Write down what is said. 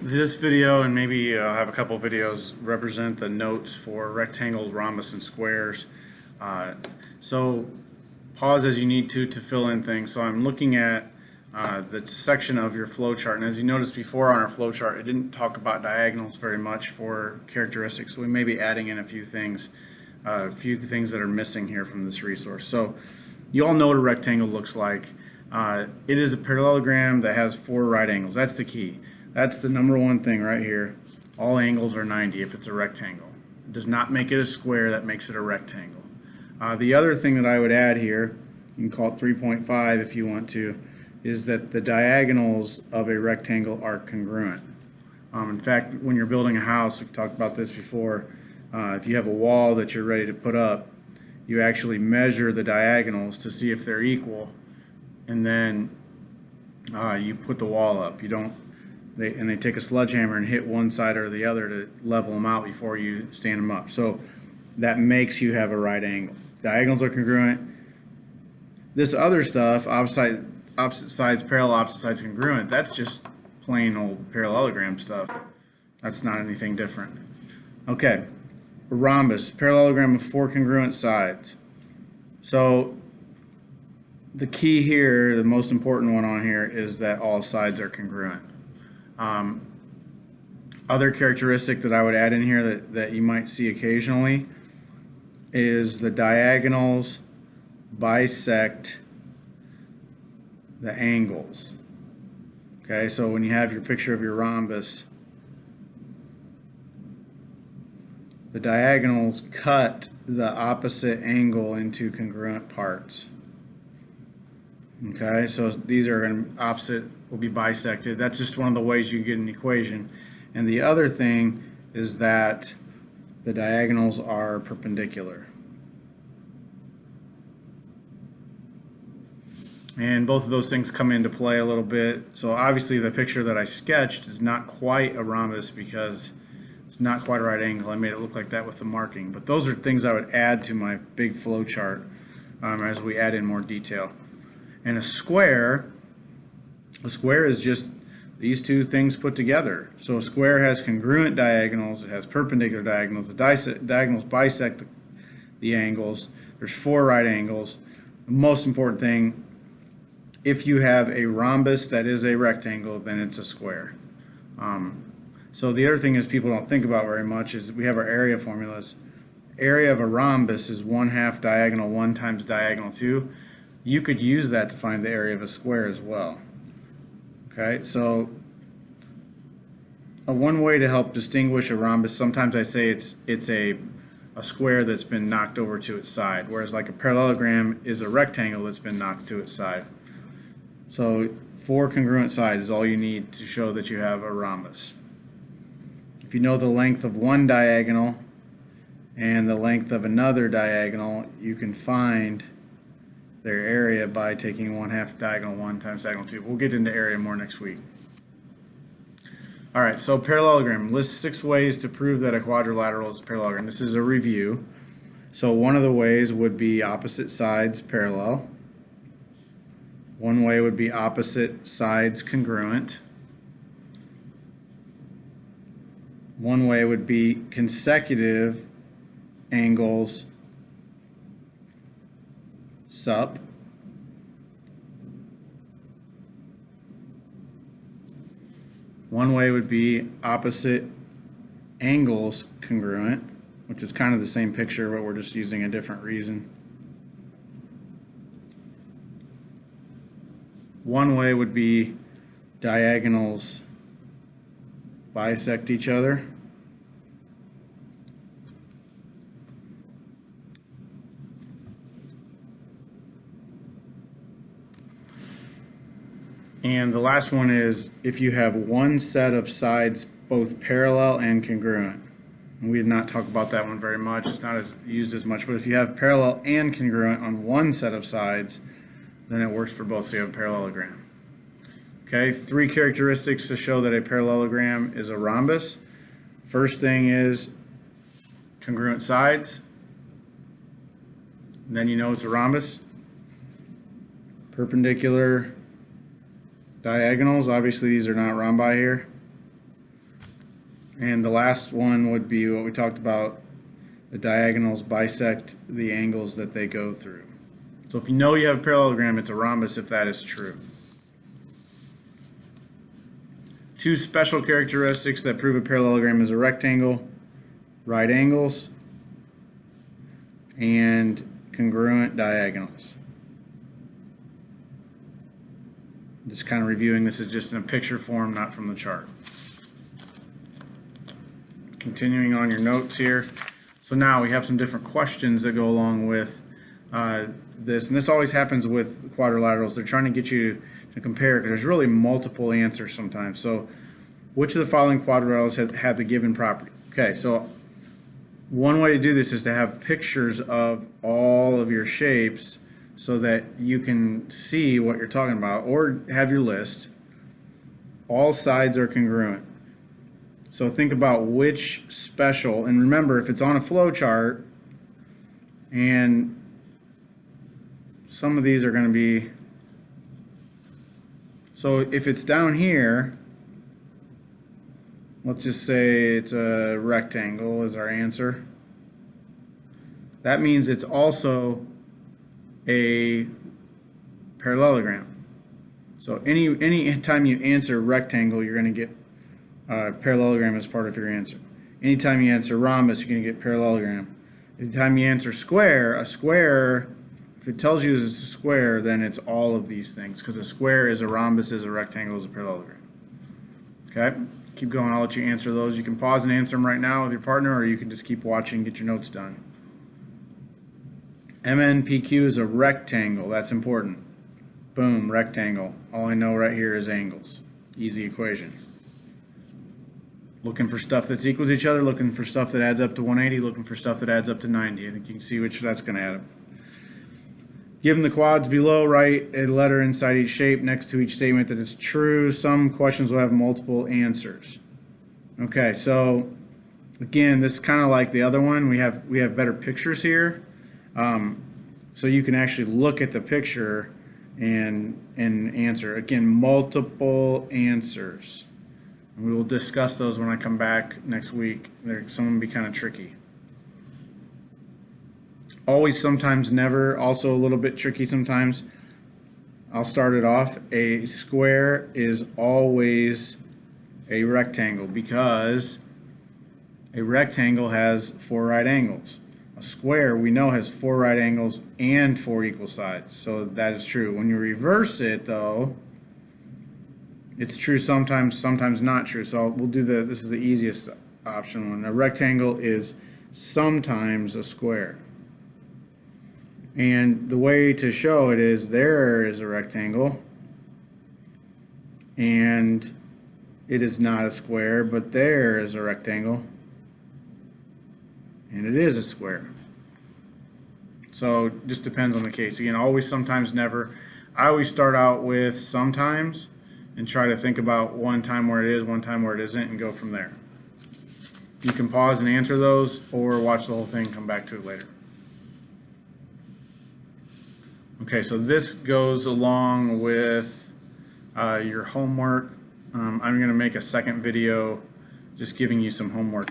This video and maybe I'll have a couple videos represent the notes for rectangles, rhombus, and squares. So pause as you need to fill in things. So I'm looking at the section of your flow chart, and as you noticed before on our flow chart, it didn't talk about diagonals very much for characteristics. So we may be adding in a few things that are missing here from this resource. So you all know what a rectangle looks like. It is a parallelogram that has 4 right angles. That's the key. That's the number one thing right here. All angles are 90 if it's a rectangle. It does not make it a square, that makes it a rectangle. The other thing that I would add here, you can call it 3.5 if you want to, is that the diagonals of a rectangle are congruent. In fact, when you're building a house, we've talked about this before, if you have a wall that you're ready to put up, you actually measure the diagonals to see if they're equal, and then you put the wall up. You don't they take a sledgehammer and hit one side or the other to level them out before you stand them up. So that makes you have a right angle. Diagonals are congruent. This other stuff, opposite sides parallel, opposite sides congruent, that's just plain old parallelogram stuff. That's not anything different. Okay, a rhombus, parallelogram of 4 congruent sides. So the key here, the most important one on here, is that all sides are congruent. Other characteristic that I would add in here that you might see occasionally is the diagonals bisect the angles. Okay, so when you have your picture of your rhombus, the diagonals cut the opposite angle into congruent parts. Okay, so these are opposite will be bisected. That's just one of the ways you get an equation. And the other thing is that the diagonals are perpendicular. And both of those things come into play a little bit. So obviously the picture that I sketched is not quite a rhombus because it's not quite a right angle. I made it look like that with the marking. But those are things I would add to my big flow chart as we add in more detail. And a square is just these two things put together. So a square has congruent diagonals, it has perpendicular diagonals, the diagonals bisect the angles, there's 4 right angles. The most important thing, if you have a rhombus that is a rectangle, then it's a square. So the other thing is people don't think about very much is we have our area formulas. Area of a rhombus is 1/2 diagonal 1 times diagonal 2. You could use that to find the area of a square as well. Okay, so one way to help distinguish a rhombus, sometimes I say it's a square that's been knocked over to its side, whereas like a parallelogram is a rectangle that's been knocked to its side. So 4 congruent sides is all you need to show that you have a rhombus. If you know the length of one diagonal and the length of another diagonal, you can find their area by taking 1/2 diagonal 1 times diagonal 2. We'll get into area more next week. Alright, so parallelogram lists 6 ways to prove that a quadrilateral is a parallelogram. This is a review. So one of the ways would be opposite sides parallel. One way would be opposite sides congruent. One way would be consecutive angles sup. One way would be opposite angles congruent, which is kind of the same picture, but we're just using a different reason. One way would be diagonals bisect each other. And the last one is if you have one set of sides both parallel and congruent. And we did not talk about that one very much. It's not used as much, but if you have parallel and congruent on one set of sides, then it works for both, so you have a parallelogram. Okay, 3 characteristics to show that a parallelogram is a rhombus. First thing is congruent sides. And then you know it's a rhombus. Perpendicular diagonals, obviously these are not rhombi here. And the last one would be what we talked about, the diagonals bisect the angles that they go through. So if you know you have a parallelogram, it's a rhombus if that is true. Two special characteristics that prove a parallelogram is a rectangle: right angles and congruent diagonals. Just kind of reviewing, this is just in a picture form, not from the chart. Continuing on your notes here. So now we have some different questions that go along with this, and this always happens with quadrilaterals. They're trying to get you to compare because there's really multiple answers sometimes. So which of the following quadrilaterals have the given property? Okay, so one way to do this is to have pictures of all of your shapes so that you can see what you're talking about, or have your list. All sides are congruent. So think about which special, and remember, if it's on a flow chart, and some of these are going to be, so if it's down here, let's just say it's a rectangle is our answer. That means it's also a parallelogram. So any time you answer rectangle, you're going to get parallelogram as part of your answer. Anytime you answer rhombus, you're going to get parallelogram. Anytime you answer square, a square, if it tells you it's a square, then it's all of these things, because a square is a rhombus, is a rectangle, is a parallelogram. Okay? Keep going. I'll let you answer those. You can pause and answer them right now with your partner, or you can just keep watching and get your notes done. MNPQ is a rectangle. That's important. Boom, rectangle. All I know right here is angles. Easy equation. Looking for stuff that's equal to each other, looking for stuff that adds up to 180, looking for stuff that adds up to 90. I think you can see which that's going to add up. Given the quads below, write a letter inside each shape next to each statement that is true. Some questions will have multiple answers. Okay, so again, this is kind of like the other one. We have better pictures here. So you can actually look at the picture and answer. Again, multiple answers. We will discuss those when I come back next week. Some of them will be kind of tricky. Always, sometimes, never, also a little bit tricky sometimes. I'll start it off. A square is always a rectangle because a rectangle has 4 right angles. A square, we know, has 4 right angles and 4 equal sides. So that is true. When you reverse it, though, it's true sometimes, sometimes not true. So we'll do this is the easiest option one. A rectangle is sometimes a square. And the way to show it is there is a rectangle and it is not a square, but there is a rectangle and it is a square. So it just depends on the case. Again, always, sometimes, never. I always start out with sometimes and try to think about one time where it is, one time where it isn't, and go from there. You can pause and answer those, or watch the whole thing and come back to it later. Okay, so this goes along with your homework. I'm going to make a second video just giving you some homework.